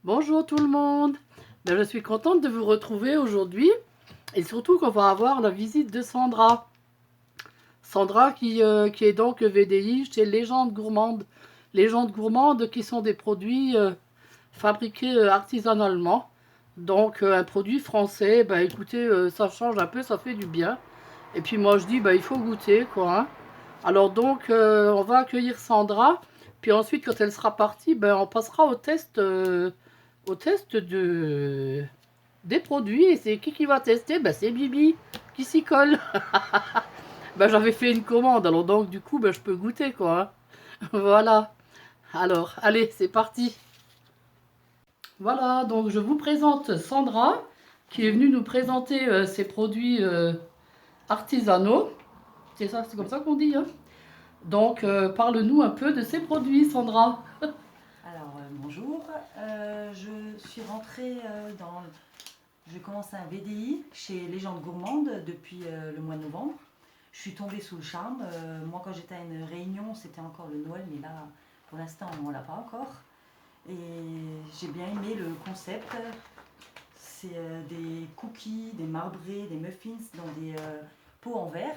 Bonjour tout le monde. Je suis contente de vous retrouver aujourd'hui et surtout qu'on va avoir la visite de Sandra. Sandra qui est donc VDI chez Légende Gourmande. Légende Gourmande qui sont des produits fabriqués artisanalement. Donc un produit français, bah écoutez, ça change un peu, ça fait du bien. Et puis moi je dis, bah il faut goûter quoi, hein. Alors donc on va accueillir Sandra. Puis ensuite quand elle sera partie, ben, on passera au test des produits. Et c'est qui va tester? Ben, c'est Bibi qui s'y colle. Ben, j'avais fait une commande, alors donc du coup, ben, je peux goûter quoi, hein. Voilà. Alors, allez, c'est parti. Voilà, donc je vous présente Sandra qui est venue nous présenter ses produits artisanaux. C'est ça, c'est comme ça qu'on dit, hein. Donc, parle-nous un peu de ces produits, Sandra. Alors, bonjour. Je suis rentrée dans. J'ai commencé un VDI chez Légende Gourmande depuis le mois de novembre. Je suis tombée sous le charme. Moi, quand j'étais à une réunion, c'était encore le Noël, mais là, pour l'instant, on ne l'a pas encore. Et j'ai bien aimé le concept. C'est des cookies, des marbrés, des muffins dans des pots en verre.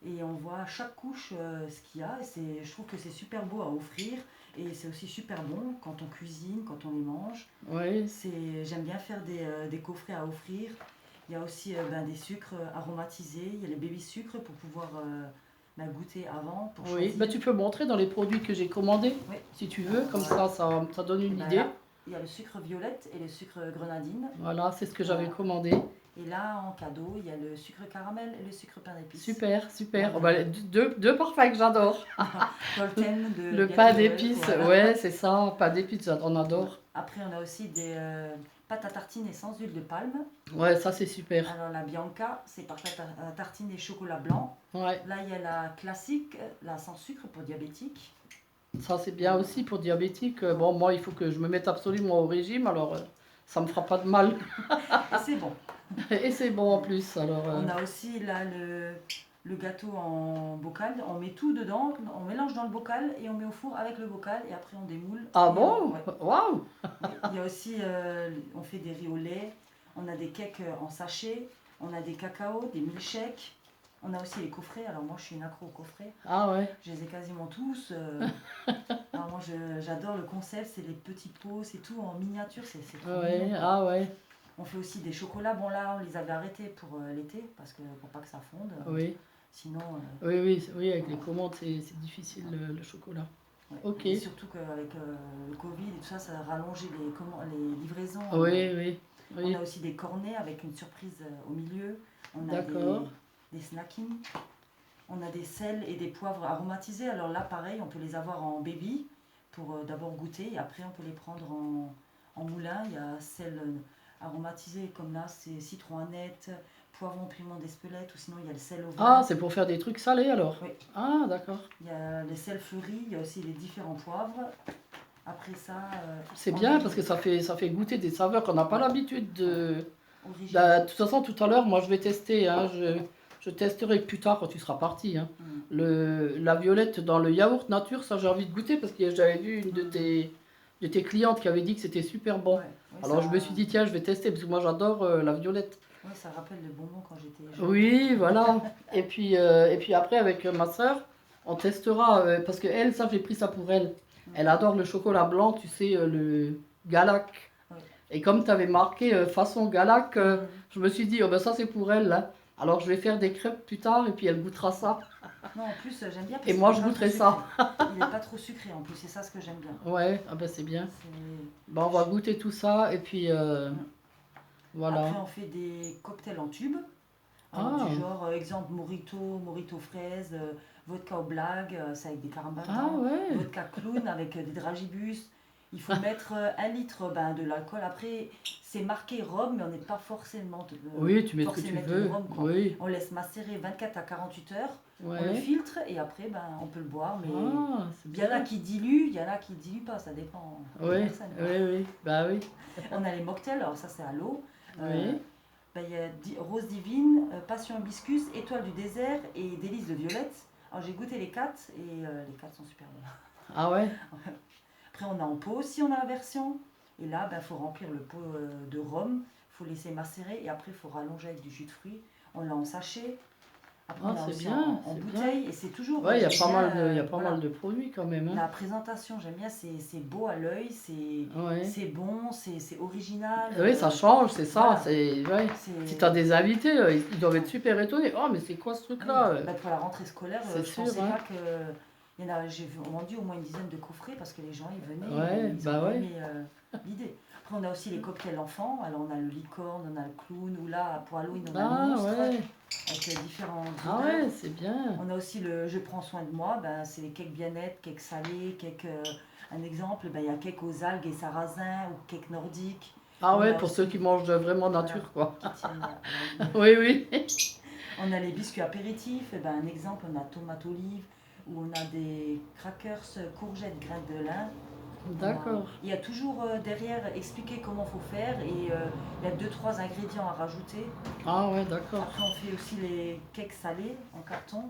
Et on voit à chaque couche ce qu'il y a. Et je trouve que c'est super beau à offrir. Et c'est aussi super bon quand on cuisine, quand on les mange. Oui. J'aime bien faire des coffrets à offrir. Il y a aussi des sucres aromatisés. Il y a les baby sucres pour pouvoir goûter avant, pour Oui, choisir. bah, tu peux montrer dans les produits que j'ai commandés, Oui. si tu veux, comme Voilà. ça donne Et une ben idée. là, il y a le sucre violette et le sucre grenadine. Voilà, c'est ce que j'avais Voilà. commandé. Et là, en cadeau, il y a le sucre caramel et le sucre pain d'épices. Super, super. Voilà. Oh, bah, deux parfums que j'adore. Dans le thème de Le bientôt pain Noël, d'épices, voilà. ouais, c'est ça, pain d'épices, on adore. Après, on a aussi des pâtes à tartiner sans huile de palme. Ouais, ça c'est super. Alors, la Bianca, c'est pâte à tartiner chocolat blanc. Ouais, Là, il y a la classique, la sans sucre pour diabétique. ça c'est bien aussi pour diabétique. Bon, moi, il faut que je me mette absolument au régime, alors ça me fera pas de mal. Et c'est bon. Et c'est bon en plus, alors. On a aussi là le gâteau en bocal. On met tout dedans, on mélange dans le bocal et on met au four avec le bocal et après on démoule. Ah Et bon? ouais. Waouh! Il y a aussi, on fait des riz au lait, on a des cakes en sachet, on a des cacao, des milkshakes. On a aussi les coffrets. Alors moi je suis une accro aux coffrets. Ah ouais. Je les ai quasiment tous. Alors moi j'adore le concept, c'est les petits pots, c'est tout en miniature, c'est trop Ouais, mignon, quoi. ah ouais. On fait aussi des chocolats. Bon là on les avait arrêtés pour l'été parce que pour pas que ça fonde. Oui. Sinon. Oui, oui, oui, avec les commandes, c'est difficile le chocolat. Ouais. Ok. Et surtout qu'avec le Covid et tout ça, ça a rallongé les livraisons. Oui, oui, On oui. a aussi des cornets avec une surprise au milieu. On a D'accord. des snackings. On a des sels et des poivres aromatisés. Alors là, pareil, on peut les avoir en baby pour d'abord goûter et après on peut les prendre en moulin. Il y a sel aromatisé comme là, c'est citron-aneth, poivron piment d'Espelette ou sinon il y a le sel au vin. Ah, c'est pour faire des trucs salés alors? Oui. Ah, d'accord. Il y a les sels fleuris, il y a aussi les différents poivres. Après ça. C'est bien parce que ça fait goûter des saveurs qu'on n'a pas l'habitude de. Origine. Bah, de toute façon, tout à l'heure, moi je vais tester, hein, je testerai plus tard quand tu seras parti, hein. La violette dans le yaourt nature, ça j'ai envie de goûter parce que j'avais vu une de tes clientes qui avait dit que c'était super bon. Ouais, ouais, Alors ça, je me suis dit, tiens, je vais tester parce que moi j'adore la violette. ouais, ça rappelle le bonbon quand j'étais jeune. Oui, voilà. Et puis après, avec ma soeur, on testera, parce que elle, ça, j'ai pris ça pour elle. Elle adore le chocolat blanc, tu sais, le Galac. Ouais. Et comme tu avais marqué façon Galac, je me suis dit, oh ben ça c'est pour elle, là. Alors je vais faire des crêpes plus tard et puis elle goûtera ça. Non, en plus, j'aime bien. Et moi je goûterai ça. Il n'est pas trop sucré en plus, c'est ça ce que j'aime bien. Ouais, ah ben c'est bien. C'est- Ben, on va goûter tout ça et puis voilà. Après, on fait des cocktails en tube. Ah. Du genre, exemple, mojito fraise, vodka au blague, c'est avec des carambars Ah dedans. ouais. Vodka clown avec des dragibus. Il faut mettre 1 litre de l'alcool. Après, c'est marqué rhum, mais on n'est pas forcément Oui, tu mets ce que forcé tu mettre veux. du rhum, quoi. Oui. On laisse macérer 24 à 48 heures. On le Ouais. filtre et après, on peut le boire. Mais Ah, c'est il y en bien. a qui diluent, il y en a qui ne diluent pas. Ça dépend des Oui, personnes, quoi. oui, oui. Bah oui. On a les mocktails, alors ça c'est à l'eau. Oui. Il y a Rose divine, Passion hibiscus, Étoile du désert et Délices de violette. Alors j'ai goûté les 4 et les 4 sont super bons. Ah ouais. Après on a en pot aussi, on a la version. Et là, il faut remplir le pot de rhum, il faut laisser macérer et après, il faut rallonger avec du jus de fruits. On l'a en sachet. Après, Ah, on a c'est aussi bien, en c'est bien. bouteille et c'est toujours. Ouais, il y a j'aime pas bien, mal de, il y a pas voilà. mal de produits quand même, hein. La présentation, j'aime bien, c'est beau à l'œil, Ouais. c'est bon, c'est original. Oui, ça change, c'est ça. Voilà. C'est, ouais. Si C'est tu as des invités, ils doivent être super étonnés. Oh, mais c'est quoi ce oui. truc-là? Pour la rentrée scolaire, C'est je sûr, pensais hein. pas que. J'ai vendu au moins une dizaine de coffrets parce que les gens ils venaient et Ouais, ils ont bah bien ouais. aimé l'idée. Après, on a aussi les cocktails enfants. Alors, on a le licorne, on a le clown, ou là, pour Halloween, on a le Ah monstre ouais. avec différentes Ah odeurs. ouais, c'est bien. On a aussi le je prends soin de moi, c'est les cakes bien-être, cakes salés, cakes. Un exemple, il y a cake aux algues et sarrasin ou cake nordique. Ah On ouais, a pour ceux aussi, qui mangent vraiment voilà, nature, quoi. qui tiennent à la ligne. Oui, oui. On a les biscuits apéritifs, un exemple, on a tomate olive, ou on a des crackers courgettes graines de lin. D'accord. Il y a toujours derrière expliquer comment il faut faire et il y a deux trois ingrédients à rajouter. Ah ouais, d'accord. Après, on fait aussi les cakes salés en carton.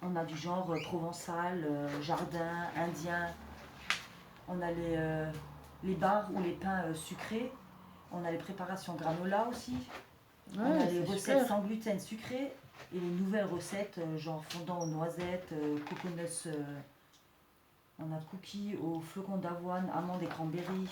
On a du genre provençal, jardin, indien. On a les bars ou les pains sucrés. On a les préparations granola aussi. On a Ouais, les c'est recettes super. sans gluten sucrées et les nouvelles recettes genre fondant aux noisettes, coconuts. On a cookies aux flocons d'avoine, amandes et cranberries.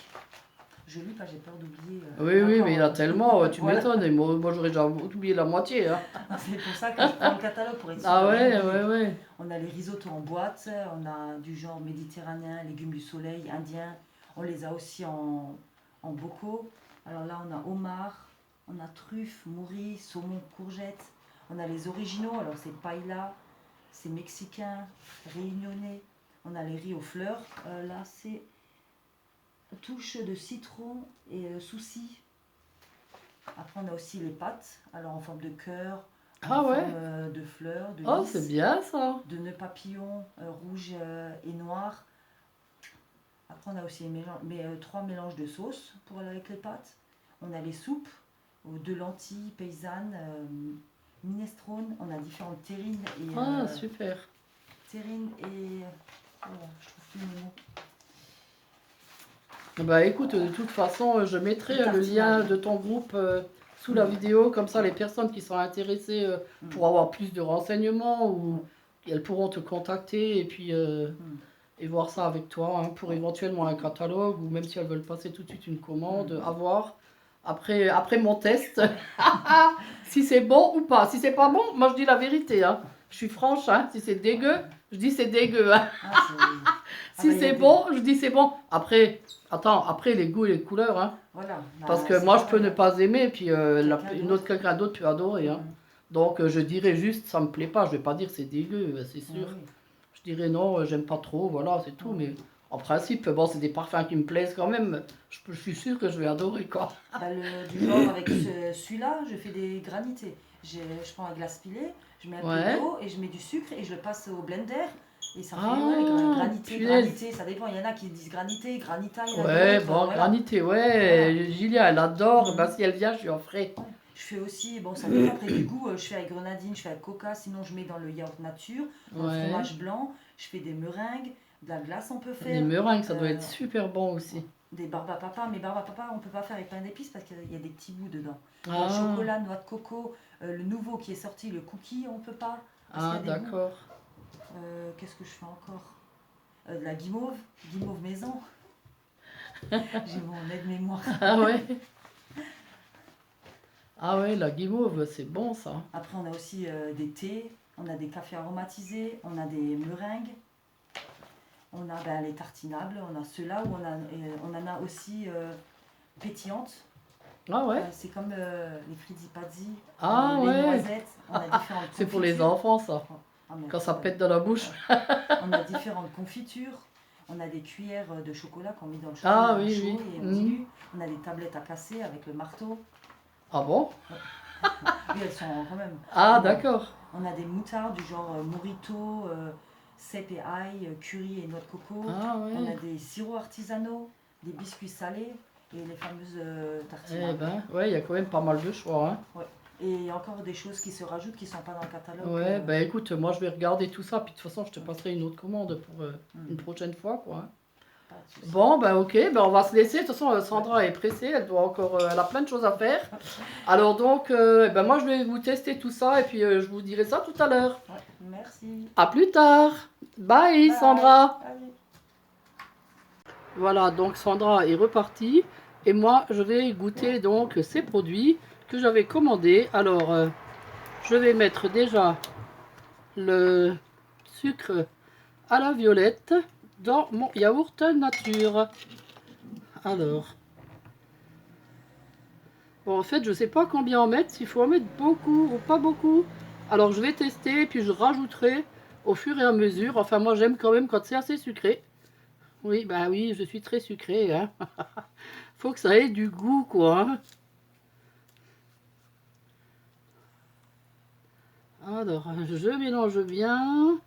Je lis pas, j'ai peur d'oublier. Il y Oui, a oui, encore. mais il y en a tellement, tu Voilà. m'étonnes. Et moi j'aurais déjà oublié la moitié, hein. C'est pour ça que je prends le catalogue pour être sûr Ah de rien ouais, oublier. ouais, ouais. On a les risottos en boîte, on a du genre méditerranéen, légumes du soleil, indien. On les a aussi en bocaux. Alors là, on a homard, on a truffes, mouris, saumon, courgettes. On a les originaux, alors c'est paella, c'est mexicain, réunionnais. On a les riz aux fleurs. Là, c'est touche de citron et souci. Après, on a aussi les pâtes, alors en forme de cœur, Ah en ouais. forme de fleurs, de Oh, c'est lys, bien ça. de nœuds papillons, rouge et noir. Après, on a aussi trois mélanges de sauces pour aller avec les pâtes. On a les soupes, de lentilles, paysannes, minestrone. On a différentes terrines et. Ah, super. Terrines et. Voilà, je trouve plus le mot. Bah écoute, de toute façon, je mettrai Le le lien tartinage. de ton groupe sous la vidéo, comme ça les personnes qui sont intéressées pour avoir plus de renseignements ou elles pourront te contacter et puis et voir ça avec toi hein, pour éventuellement un catalogue ou même si elles veulent passer tout de suite une commande, à voir. Après mon test, si c'est bon ou pas. Si c'est pas bon, moi je dis la vérité. Hein. Je suis franche, hein. Si c'est dégueu, je dis c'est dégueu. Hein. Si c'est bon, je dis c'est bon. Après, attends, après les goûts et les couleurs. Hein. Voilà. Parce que moi je peux ne pas aimer, puis quelqu'un d'autre peut adorer. Hein. Mm. Donc je dirais juste ça me plaît pas. Je vais pas dire c'est dégueu, c'est sûr. Oui. Je dirais non, j'aime pas trop, voilà, c'est tout. Mais en principe, bon, c'est des parfums qui me plaisent quand même. Je suis sûr que je vais adorer quoi. Du genre avec celui-là, je fais des granités. Je prends la glace pilée, je mets un peu d'eau et je mets du sucre et je le passe au blender. Et ça fait granité, granité, ça dépend. Il y en a qui disent granité, granita, il y en a Ouais, d'autres. bon, Voilà. granité, ouais. Gilia, elle adore. Ben, si elle vient, je lui en ferai. Ouais. Je fais aussi, bon, ça dépend après du goût. Je fais avec grenadine, je fais avec coca, sinon je mets dans le yaourt nature, dans le fromage blanc. Je fais des meringues, de la glace, on peut faire. Des meringues, ça doit être super bon aussi. Des barbe à papa, mais barbe à papa, on peut pas faire avec pain d'épices parce qu'il y a des petits bouts dedans. Ah. Chocolat, noix de coco, le nouveau qui est sorti, le cookie, on peut pas. Ah, d'accord. Qu'est-ce que je fais encore de la guimauve maison. J'ai mon aide-mémoire. Ah ouais. Ah ouais, la guimauve, c'est bon ça. Après, on a aussi des thés, on a des cafés aromatisés, on a des meringues, on a les tartinables, on a ceux-là où on en a aussi pétillantes. Ah ouais. C'est comme les frizzi-pazzi, ah les ouais. noisettes, on a différentes c'est pour les enfants ça. Quand ça pète dans la bouche. On a différentes confitures. On a des cuillères de chocolat qu'on met dans le chocolat chaud et on dilue. On a des tablettes à casser avec le marteau. Ah bon? Oui, elles sont quand même. Ah d'accord. On a des moutardes du genre morito, cèpe et ail, curry et noix de coco. Ah ouais. On a des sirops artisanaux, des biscuits salés et les fameuses tartines. Eh ben, ouais, il y a quand même pas mal de choix. Hein. Ouais. Et encore des choses qui se rajoutent qui ne sont pas dans le catalogue. Ouais, bah écoute, moi je vais regarder tout ça, puis de toute façon je te passerai une autre commande pour une prochaine fois, quoi. pas de souci. Bon, ben ok, ben on va se laisser. De toute façon, Sandra est pressée, elle doit encore, elle a plein de choses à faire. Alors donc, ben moi je vais vous tester tout ça et puis je vous dirai ça tout à l'heure. Ouais, merci. À plus tard. Bye, Bye. Sandra. Allez. Voilà, donc Sandra est repartie et moi je vais goûter donc ces produits que j'avais commandés. Alors, je vais mettre déjà le sucre à la violette dans mon yaourt nature. Alors, bon, en fait, je sais pas combien en mettre, s'il faut en mettre beaucoup ou pas beaucoup. Alors, je vais tester, puis je rajouterai au fur et à mesure. Enfin, moi, j'aime quand même quand c'est assez sucré. Oui, bah oui, je suis très sucré, hein. Faut que ça ait du goût, quoi, hein. Alors, je mélange bien.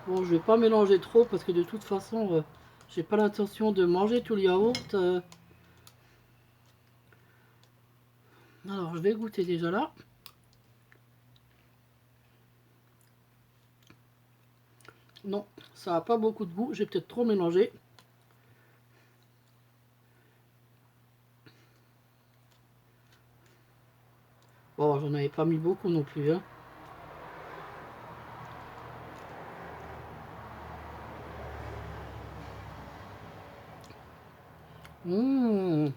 Bon, je vais pas mélanger trop parce que de toute façon, j'ai pas l'intention de manger tout le yaourt. Alors, je vais goûter déjà là. Non, ça n'a pas beaucoup de goût. J'ai peut-être trop mélangé. Bon, j'en avais pas mis beaucoup non plus, hein. Mmh.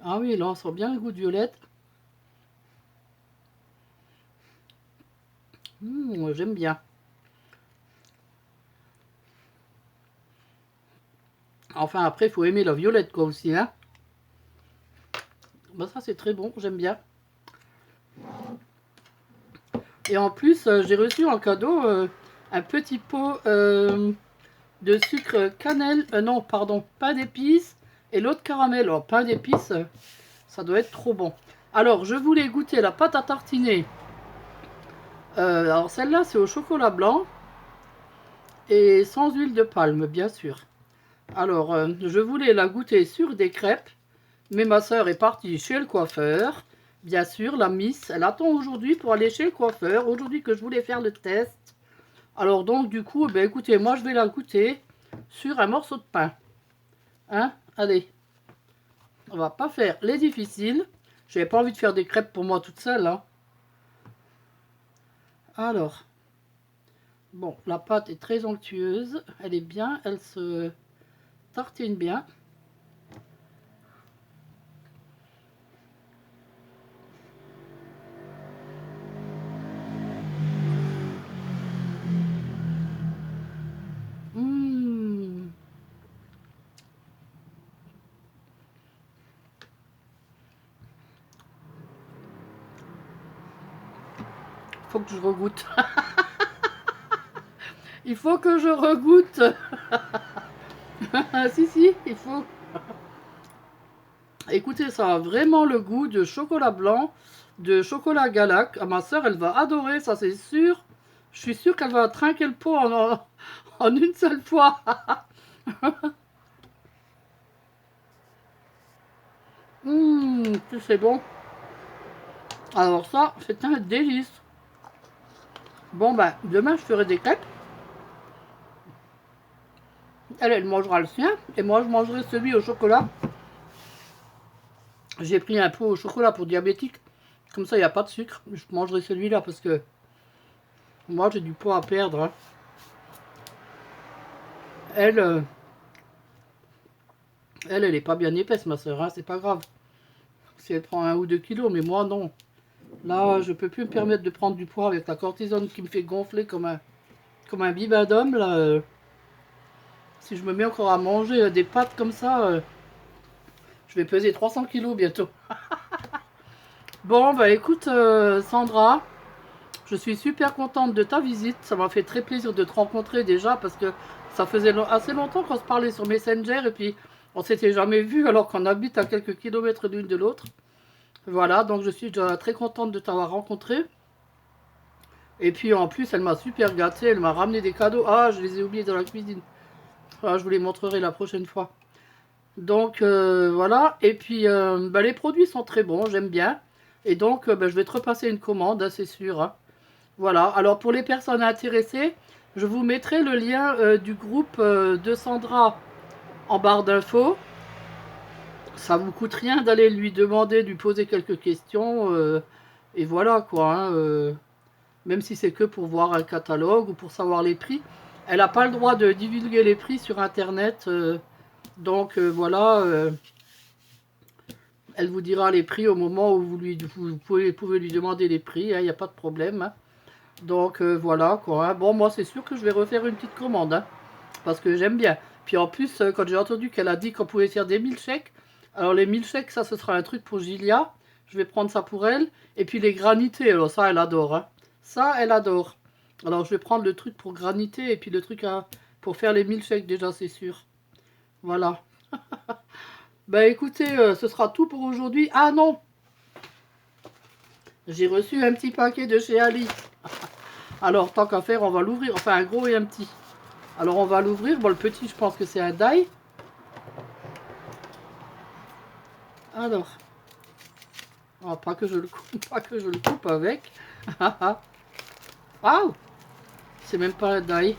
Ah oui, là, on sent bien le goût de violette. J'aime bien. Enfin, après, il faut aimer la violette, quoi, aussi, hein. Bah, ça, c'est très bon, j'aime bien. Et en plus, j'ai reçu en cadeau un petit pot de sucre cannelle. Non, pardon, pain d'épices et l'autre caramel. Oh, pain d'épices, ça doit être trop bon. Alors, je voulais goûter la pâte à tartiner. Alors, celle-là, c'est au chocolat blanc et sans huile de palme, bien sûr. Alors, je voulais la goûter sur des crêpes, mais ma soeur est partie chez le coiffeur. Bien sûr, la Miss, elle attend aujourd'hui pour aller chez le coiffeur. Aujourd'hui que je voulais faire le test. Alors donc, du coup, ben écoutez, moi je vais la goûter sur un morceau de pain. Hein? Allez. On va pas faire les difficiles. J'avais pas envie de faire des crêpes pour moi toute seule, hein. Alors, bon, la pâte est très onctueuse. Elle est bien, elle se tartine bien. Mmh. Faut que je regoute. Il faut que je regoute. Si, si, il faut. Écoutez, ça a vraiment le goût de chocolat blanc, de chocolat Galac. Ah, ma soeur, elle va adorer, ça c'est sûr. Je suis sûre qu'elle va trinquer le pot en une seule fois. C'est bon. Alors ça, c'est un délice. Bon, ben, demain, je ferai des crêpes. Elle mangera le sien. Et moi, je mangerai celui au chocolat. J'ai pris un pot au chocolat pour diabétique. Comme ça, il n'y a pas de sucre. Je mangerai celui-là parce que moi, j'ai du poids à perdre, hein. Elle, elle est pas bien épaisse, ma soeur, hein, c'est pas grave. Si elle prend 1 ou 2 kilos, mais moi, non. Là, je peux plus me permettre de prendre du poids avec la cortisone qui me fait gonfler comme un bibendum, là. Si je me mets encore à manger des pâtes comme ça, je vais peser 300 kilos bientôt. Bon, bah écoute, Sandra, je suis super contente de ta visite. Ça m'a fait très plaisir de te rencontrer déjà parce que ça faisait assez longtemps qu'on se parlait sur Messenger et puis on s'était jamais vu alors qu'on habite à quelques kilomètres l'une de l'autre. Voilà, donc je suis déjà très contente de t'avoir rencontré. Et puis en plus, elle m'a super gâtée, elle m'a ramené des cadeaux. Ah, je les ai oubliés dans la cuisine. Ah, je vous les montrerai la prochaine fois. Donc voilà, et puis bah, les produits sont très bons, j'aime bien. Et donc bah, je vais te repasser une commande, hein, c'est sûr, hein. Voilà, alors pour les personnes intéressées, je vous mettrai le lien du groupe de Sandra en barre d'infos. Ça vous coûte rien d'aller lui demander, de lui poser quelques questions. Et voilà quoi. Hein, même si c'est que pour voir un catalogue ou pour savoir les prix. Elle n'a pas le droit de divulguer les prix sur Internet. Donc voilà, elle vous dira les prix au moment où vous pouvez lui demander les prix. Il n'y a pas de problème. Hein. Donc voilà quoi. Hein. Bon, moi c'est sûr que je vais refaire une petite commande. Hein, parce que j'aime bien. Puis en plus, quand j'ai entendu qu'elle a dit qu'on pouvait faire des milkshakes, alors les milkshakes, ça ce sera un truc pour Gilia. Je vais prendre ça pour elle. Et puis les granités, alors ça elle adore. Hein. Ça elle adore. Alors je vais prendre le truc pour graniter et puis le truc pour faire les milkshakes déjà c'est sûr. Voilà. Bah écoutez, ce sera tout pour aujourd'hui. Ah non, j'ai reçu un petit paquet de chez Ali. Alors tant qu'à faire, on va l'ouvrir. Enfin un gros et un petit. Alors on va l'ouvrir. Bon le petit je pense que c'est un die. Alors. Oh, pas que je le coupe, pas que je le coupe avec. Waouh, c'est même pas un die.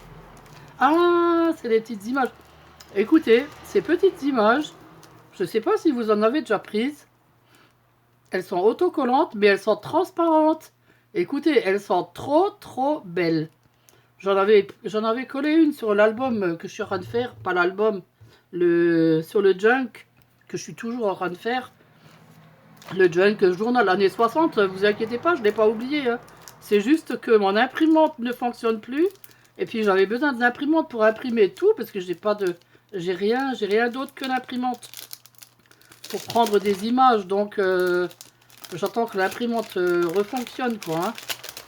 Ah, c'est des petites images. Écoutez, ces petites images, je ne sais pas si vous en avez déjà prises. Elles sont autocollantes, mais elles sont transparentes. Écoutez, elles sont trop belles. J'en avais collé une sur l'album que je suis en train de faire. Pas l'album, sur le junk que je suis toujours en train de faire. Le junk journal années 60, vous inquiétez pas, je ne l'ai pas oublié. Hein. C'est juste que mon imprimante ne fonctionne plus. Et puis j'avais besoin de l'imprimante pour imprimer tout, parce que j'ai rien d'autre que l'imprimante pour prendre des images. Donc j'attends que l'imprimante refonctionne quoi. Hein.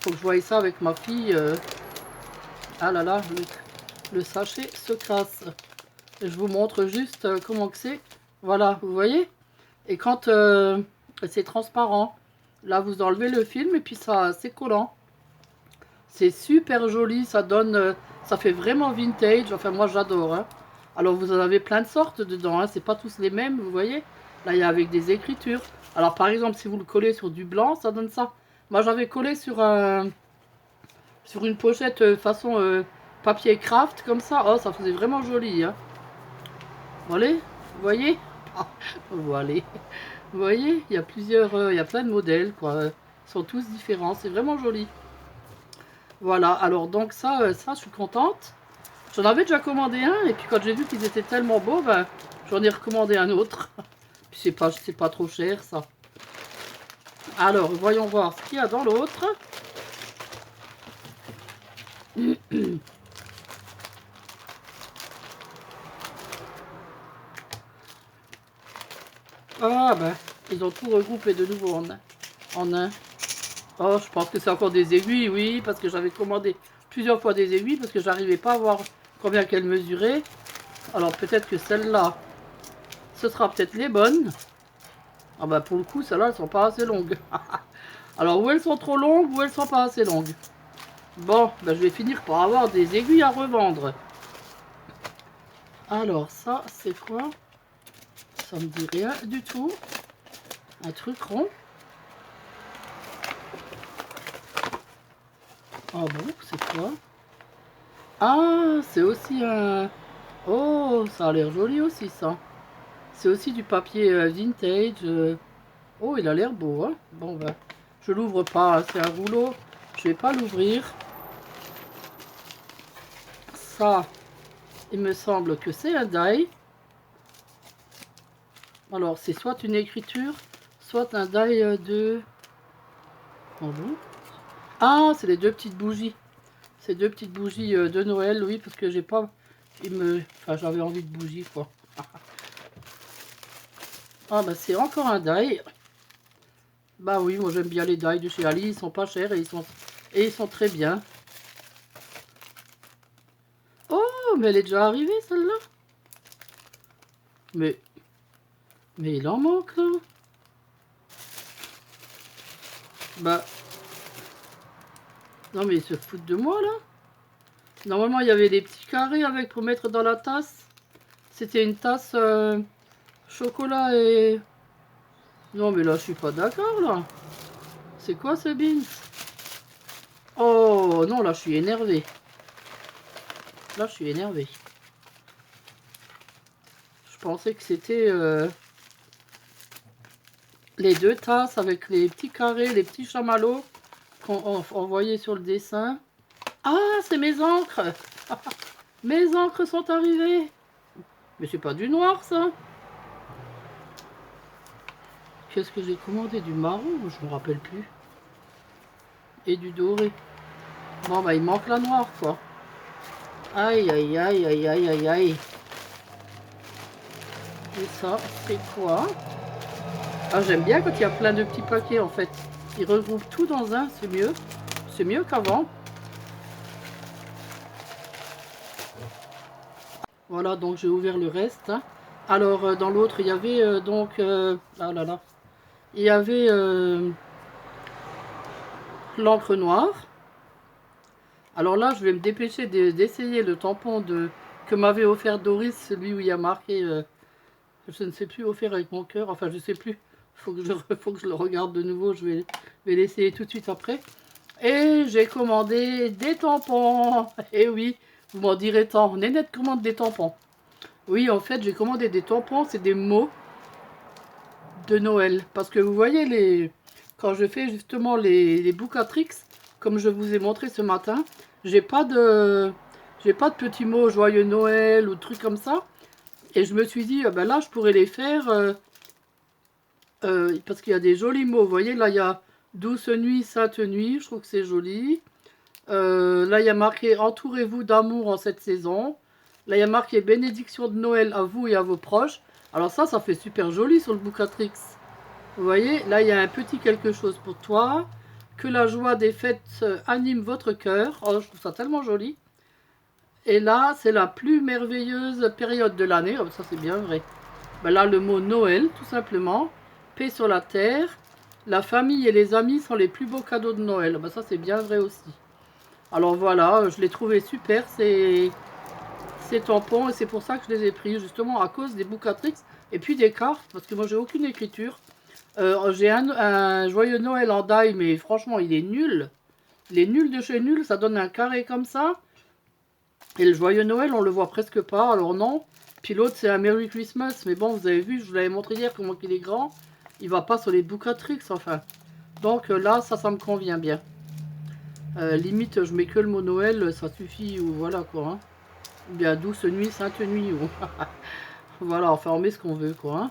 Faut que je voie ça avec ma fille. Ah là là, le sachet se casse. Je vous montre juste comment que c'est. Voilà, vous voyez. Et quand c'est transparent, là vous enlevez le film et puis ça c'est collant. C'est super joli, ça donne, ça fait vraiment vintage. Enfin moi j'adore. Hein. Alors vous en avez plein de sortes dedans. Hein. C'est pas tous les mêmes, vous voyez. Là il y a avec des écritures. Alors par exemple si vous le collez sur du blanc, ça donne ça. Moi j'avais collé sur une pochette façon papier craft comme ça. Oh ça faisait vraiment joli. Hein. Voilà, vous voyez. Voilà. Vous voyez, il y a plusieurs, il y a plein de modèles, quoi. Ils sont tous différents, c'est vraiment joli. Voilà, alors donc ça, je suis contente. J'en avais déjà commandé un, et puis quand j'ai vu qu'ils étaient tellement beaux, ben, j'en ai recommandé un autre. Puis c'est pas trop cher, ça. Alors, voyons voir ce qu'il y a dans l'autre. Ah ben, ils ont tout regroupé de nouveau en un. Oh, je pense que c'est encore des aiguilles, oui, parce que j'avais commandé plusieurs fois des aiguilles, parce que j'arrivais pas à voir combien qu'elles mesuraient. Alors peut-être que celles-là, ce sera peut-être les bonnes. Ah bah pour le coup, celles-là, elles sont pas assez longues. Alors ou elles sont trop longues, ou elles sont pas assez longues. Bon, ben, je vais finir par avoir des aiguilles à revendre. Alors ça, c'est quoi? Ça me dit rien du tout. Un truc rond. Ah bon, c'est quoi? Ah, c'est aussi un... Oh, ça a l'air joli aussi, ça. C'est aussi du papier vintage. Oh, il a l'air beau, hein. Bon, ben, je l'ouvre pas, hein. C'est un rouleau. Je vais pas l'ouvrir. Ça, il me semble que c'est un die. Alors, c'est soit une écriture, soit un die de... Oh bon. Ah, c'est les deux petites bougies. Ces deux petites bougies de Noël, oui, parce que j'ai pas... Enfin, j'avais envie de bougies, quoi. Ah, bah, c'est encore un die. Bah oui, moi j'aime bien les die de chez Ali. Ils sont pas chers et ils sont très bien. Oh, mais elle est déjà arrivée, celle-là. Mais il en manque, là. Bah... Non, mais ils se foutent de moi, là. Normalement, il y avait des petits carrés avec pour mettre dans la tasse. C'était une tasse chocolat et... Non, mais là, je suis pas d'accord, là. C'est quoi ce beans? Oh non, là je suis énervée. Là je suis énervée. Je pensais que c'était les deux tasses avec les petits carrés, les petits chamallows qu'on voyait sur le dessin. Ah, c'est mes encres. Mes encres sont arrivées. Mais c'est pas du noir ça. Qu'est-ce que j'ai commandé? Du marron? Je me rappelle plus. Et du doré. Bon bah il manque la noire quoi. Aïe aïe aïe aïe aïe aïe aïe. Et ça, c'est quoi? Ah, j'aime bien quand il y a plein de petits paquets en fait. Ils regroupent tout dans un, c'est mieux. C'est mieux qu'avant. Voilà, donc j'ai ouvert le reste. Alors, dans l'autre, il y avait ah là là. Il y avait l'encre noire. Alors là, je vais me dépêcher d'essayer le tampon que m'avait offert Doris, celui où il y a marqué, je ne sais plus, offert avec mon cœur. Enfin, je sais plus. Faut que je le regarde de nouveau. Je vais l'essayer tout de suite après. Et j'ai commandé des tampons. Et oui, vous m'en direz tant. Nénette commande des tampons. Oui, en fait, j'ai commandé des tampons. C'est des mots de Noël. Parce que vous voyez, quand je fais justement les Boucatrix, comme je vous ai montré ce matin, j'ai pas de petits mots joyeux Noël ou trucs comme ça. Et je me suis dit, ben là, je pourrais les faire parce qu'il y a des jolis mots. Vous voyez, là, il y a douce nuit, sainte nuit. Je trouve que c'est joli. Là, il y a marqué entourez-vous d'amour en cette saison. Là, il y a marqué bénédiction de Noël à vous et à vos proches. Alors ça fait super joli sur le Boucatrix. Vous voyez, là, il y a un petit quelque chose pour toi. Que la joie des fêtes anime votre cœur. Oh, je trouve ça tellement joli. Et là, c'est la plus merveilleuse période de l'année. Oh, ça, c'est bien vrai. Ben là, le mot Noël, tout simplement. Paix sur la terre. La famille et les amis sont les plus beaux cadeaux de Noël. Ben ça, c'est bien vrai aussi. Alors voilà, je l'ai trouvé super ces tampons. Et c'est pour ça que je les ai pris, justement à cause des Boucatrix. Et puis des cartes, parce que moi, j'ai aucune écriture. J'ai un joyeux Noël en die, mais franchement, il est nul. Il est nul de chez nul. Ça donne un carré comme ça. Et le joyeux Noël, on le voit presque pas, alors non. Puis l'autre, c'est un Merry Christmas. Mais bon, vous avez vu, je vous l'avais montré hier comment il est grand. Il va pas sur les Boucatrix, enfin. Donc là, ça me convient bien. Limite, je mets que le mot Noël, ça suffit, ou voilà quoi. Hein. Ou bien douce nuit, sainte nuit. Ou... voilà, enfin, on met ce qu'on veut quoi. Hein.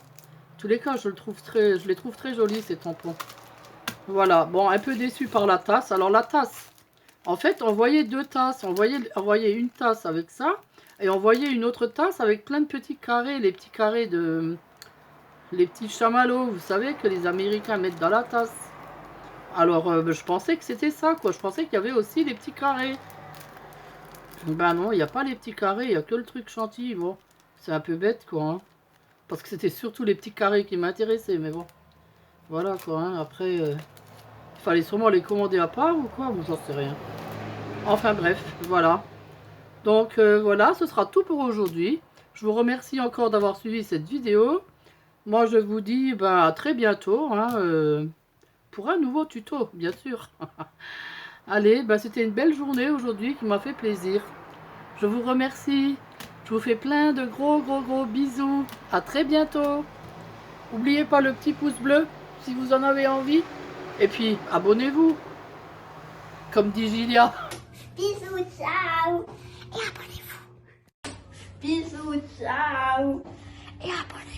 En tous les cas, je les trouve très jolis ces tampons. Voilà, bon, un peu déçu par la tasse. Alors la tasse, en fait, on voyait deux tasses. On voyait une tasse avec ça. Et on voyait une autre tasse avec plein de petits carrés. Les petits carrés de... les petits chamallows, vous savez, que les Américains mettent dans la tasse. Alors, je pensais que c'était ça, quoi. Je pensais qu'il y avait aussi les petits carrés. Ben non, il n'y a pas les petits carrés. Il n'y a que le truc chantilly. Bon, c'est un peu bête, quoi. Hein. Parce que c'était surtout les petits carrés qui m'intéressaient. Mais bon, voilà, quoi. Hein. Après, il fallait sûrement les commander à part ou quoi. Bon, j'en sais rien. Enfin, bref, voilà. Donc, voilà, ce sera tout pour aujourd'hui. Je vous remercie encore d'avoir suivi cette vidéo. Moi, je vous dis à très bientôt. Hein, pour un nouveau tuto, bien sûr. Allez, c'était une belle journée aujourd'hui qui m'a fait plaisir. Je vous remercie. Je vous fais plein de gros bisous. À très bientôt. N'oubliez pas le petit pouce bleu si vous en avez envie. Et puis, abonnez-vous. Comme dit Gilia. Bisous, ciao. Et abonnez-vous. Bisous, ciao. Et abonnez-vous.